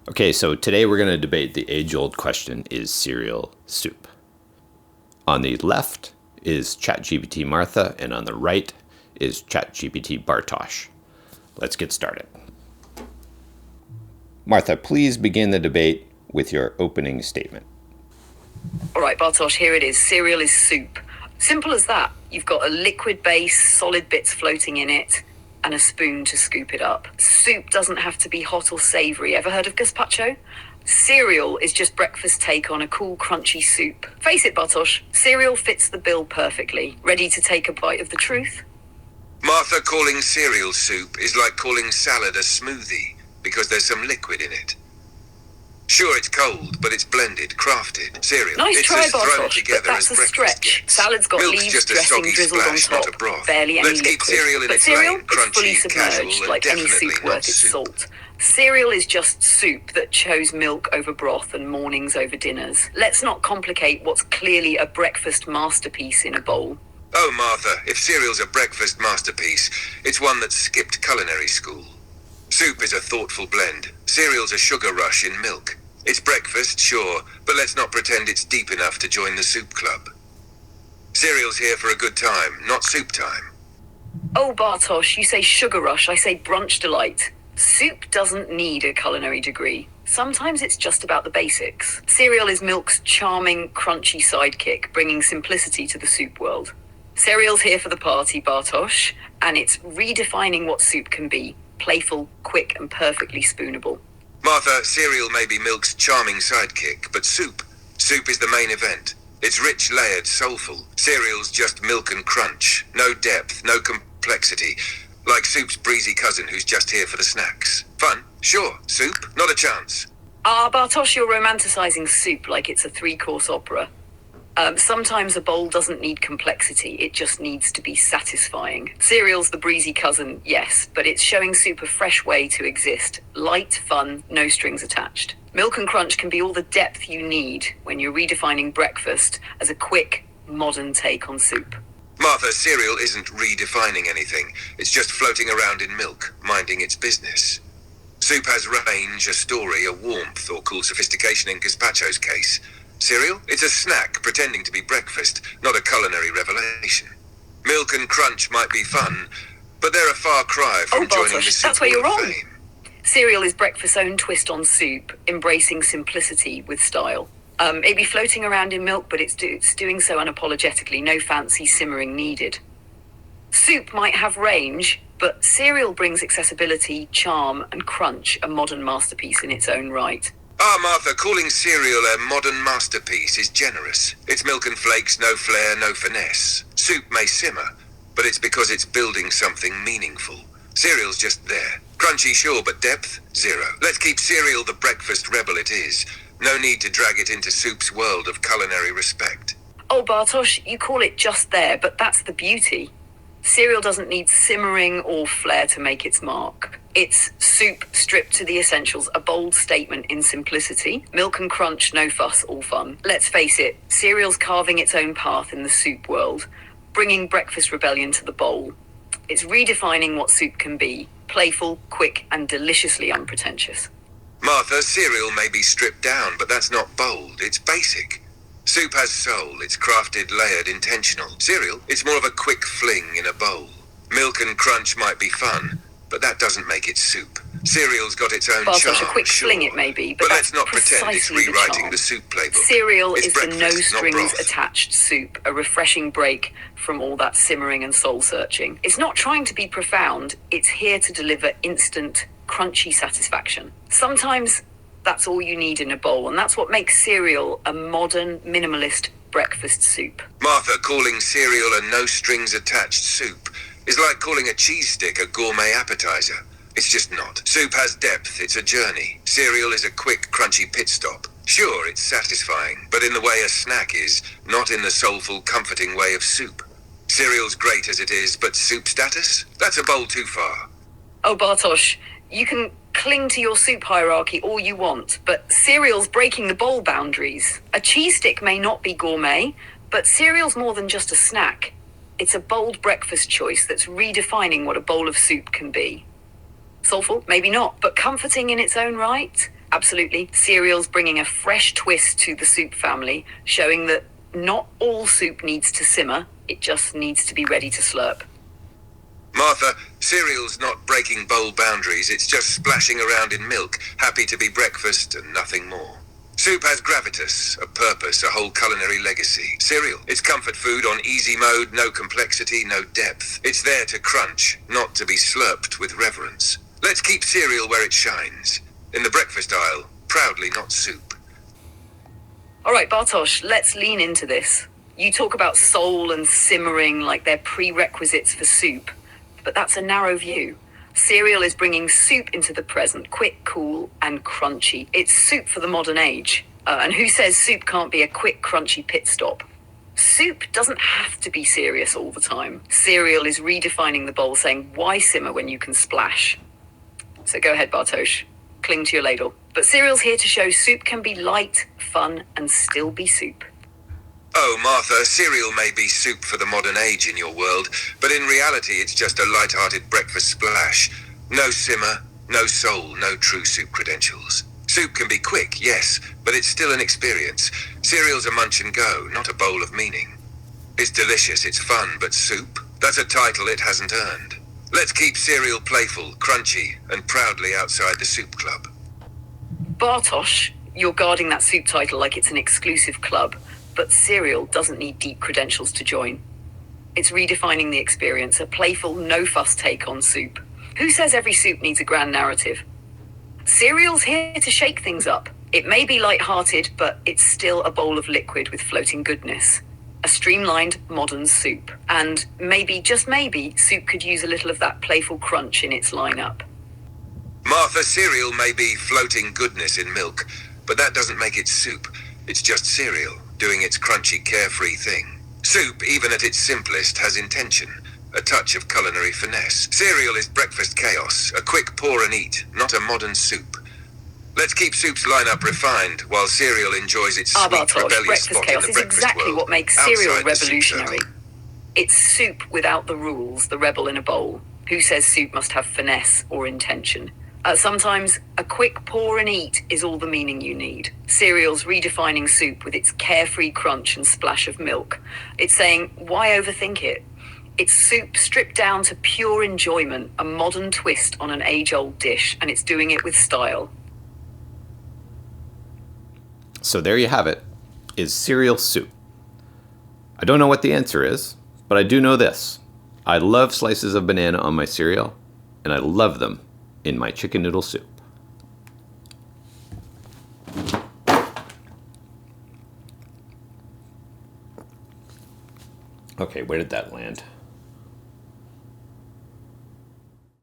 Okay, so today we're going to debate the age-old question, is cereal soup? On the left is ChatGPT Martha, and on the right is ChatGPT Bartosz. Let's get started. Martha, please begin the debate with your opening statement. All right, Bartosz, here it is. Cereal is soup. Simple as that. You've got a liquid base, solid bits floating in it, and a spoon to scoop it up. Soup doesn't have to be hot or savory. Ever heard of gazpacho? Cereal is just breakfast take on a cool, crunchy soup. Face it, Bartosz, cereal fits the bill perfectly. Ready to take a bite of the truth? Martha, calling cereal soup is like calling salad a smoothie because there's some liquid in it. Sure, it's cold, but it's blended, crafted. Cereal. Nice it's try, as thrown Bartosz, together but that's as a breakfast stretch. gets. Salad's got Milk's leaves, just a dressing soggy drizzled on splash, top, not a broth. barely any Let's keep liquid. cereal in But its cereal, lane, it's fully crunchy, casual, submerged, and like any definitely soup not worth its soup. salt. Cereal is just soup that chose milk over broth and mornings over dinners. Let's not complicate what's clearly a breakfast masterpiece in a bowl. Oh, Martha, if cereal's a breakfast masterpiece, it's one that skipped culinary school. Soup is a thoughtful blend. Cereal's a sugar rush in milk. It's breakfast, sure, but let's not pretend it's deep enough to join the soup club. Cereal's here for a good time, not soup time. Oh, Bartosz, you say sugar rush, I say brunch delight. Soup doesn't need a culinary degree. Sometimes it's just about the basics. Cereal is milk's charming, crunchy sidekick, bringing simplicity to the soup world. Cereal's here for the party, Bartosz, and it's redefining what soup can be. Playful, quick, and perfectly spoonable. Martha, cereal may be milk's charming sidekick, but soup is the main event. It's rich, layered, soulful. Cereal's just milk and crunch. No depth, no complexity. Like soup's breezy cousin who's just here for the snacks. Fun? Sure. Soup? Not a chance. Bartosz, you're romanticizing soup like it's a 3-course opera. Sometimes a bowl doesn't need complexity, it just needs to be satisfying. Cereal's the breezy cousin, yes, but it's showing soup a fresh way to exist. Light, fun, no strings attached. Milk and crunch can be all the depth you need when you're redefining breakfast as a quick, modern take on soup. Martha, cereal isn't redefining anything. It's just floating around in milk, minding its business. Soup has range, a story, a warmth, or cool sophistication in gazpacho's case. Cereal? It's a snack pretending to be breakfast, not a culinary revelation. Milk and crunch might be fun, but they're a far cry from joining the Bartosz, soup that's where you're Hall of wrong. Fame. Cereal is breakfast's own twist on soup, embracing simplicity with style. Maybe floating around in milk, but it's doing so unapologetically, no fancy simmering needed. Soup might have range, but cereal brings accessibility, charm, and crunch, a modern masterpiece in its own right. Martha, calling cereal a modern masterpiece is generous. It's milk and flakes, no flair, no finesse. Soup may simmer, but it's because it's building something meaningful. Cereal's just there. Crunchy, sure, but depth? Zero. Let's keep cereal the breakfast rebel it is. No need to drag it into soup's world of culinary respect. Oh, Bartosz, you call it just there, but that's the beauty. Cereal doesn't need simmering or flair to make its mark. It's soup stripped to the essentials, a bold statement in simplicity. Milk and crunch, no fuss, all fun. Let's face it, cereal's carving its own path in the soup world, bringing breakfast rebellion to the bowl. It's redefining what soup can be, playful, quick, and deliciously unpretentious. Martha, cereal may be stripped down, but that's not bold, it's basic. Soup has soul, it's crafted, layered, intentional. Cereal, it's more of a quick fling in a bowl. Milk and crunch might be fun, but that doesn't make it soup. Cereal's got its own charm, Bartosz, a quick sure. fling it may be, but let's that's not pretend it's precisely the rewriting charm. the soup playbook. Cereal It's is the breakfast, no not strings broth. attached soup, a refreshing break from all that simmering and soul searching. It's not trying to be profound, it's here to deliver instant, crunchy satisfaction. Sometimes that's all you need in a bowl, and that's what makes cereal a modern, minimalist breakfast soup. Martha, calling cereal a no-strings-attached soup is like calling a cheese stick a gourmet appetizer. It's just not. Soup has depth, it's a journey. Cereal is a quick, crunchy pit stop. Sure, it's satisfying, but in the way a snack is, not in the soulful, comforting way of soup. Cereal's great as it is, but soup status? That's a bowl too far. Oh, Bartosz, you can cling to your soup hierarchy all you want, but cereal's breaking the bowl boundaries. A cheese stick may not be gourmet, but cereal's more than just a snack. It's a bold breakfast choice that's redefining what a bowl of soup can be. Soulful? Maybe not, but comforting in its own right? Absolutely. Cereal's bringing a fresh twist to the soup family, showing that not all soup needs to simmer, it just needs to be ready to slurp. Martha, cereal's not breaking bowl boundaries, it's just splashing around in milk, happy to be breakfast and nothing more. Soup has gravitas, a purpose, a whole culinary legacy. Cereal, it's comfort food on easy mode, no complexity, no depth. It's there to crunch, not to be slurped with reverence. Let's keep cereal where it shines. In the breakfast aisle, proudly not soup. All right, Bartosz, let's lean into this. You talk about soul and simmering like they're prerequisites for soup, but that's a narrow view. Cereal is bringing soup into the present, quick, cool, and crunchy. It's soup for the modern age. And who says soup can't be a quick, crunchy pit stop? Soup doesn't have to be serious all the time. Cereal is redefining the bowl, saying, why simmer when you can splash? So go ahead, Bartosz. Cling to your ladle. But cereal's here to show soup can be light, fun, and still be soup. Oh, Martha, cereal may be soup for the modern age in your world, but in reality it's just a light-hearted breakfast splash. No simmer, no soul, no true soup credentials. Soup can be quick, yes, but it's still an experience. Cereal's a munch and go, not a bowl of meaning. It's delicious, it's fun, but soup? That's a title it hasn't earned. Let's keep cereal playful, crunchy, and proudly outside the soup club. Bartosz, you're guarding that soup title like it's an exclusive club. But cereal doesn't need deep credentials to join. It's redefining the experience, a playful, no-fuss take on soup. Who says every soup needs a grand narrative? Cereal's here to shake things up. It may be light-hearted, but it's still a bowl of liquid with floating goodness. A streamlined, modern soup. And maybe, just maybe, soup could use a little of that playful crunch in its lineup. Martha, cereal may be floating goodness in milk, but that doesn't make it soup. It's just cereal, doing its crunchy, carefree thing. Soup, even at its simplest, has intention, a touch of culinary finesse. Cereal is breakfast chaos, a quick pour and eat, not a modern soup. Let's keep soup's lineup refined, while cereal enjoys its sweet, Bartosz, rebellious breakfast spot chaos in the is breakfast exactly world, what makes cereal outside the soup revolutionary. circle. It's soup without the rules, the rebel in a bowl. Who says soup must have finesse or intention? Sometimes a quick pour and eat is all the meaning you need. Cereal's redefining soup with its carefree crunch and splash of milk. It's saying, why overthink it? It's soup stripped down to pure enjoyment, a modern twist on an age-old dish, and it's doing it with style. So there you have it. Is cereal soup? I don't know what the answer is, but I do know this. I love slices of banana on my cereal, and I love them in my chicken noodle soup. Okay, where did that land?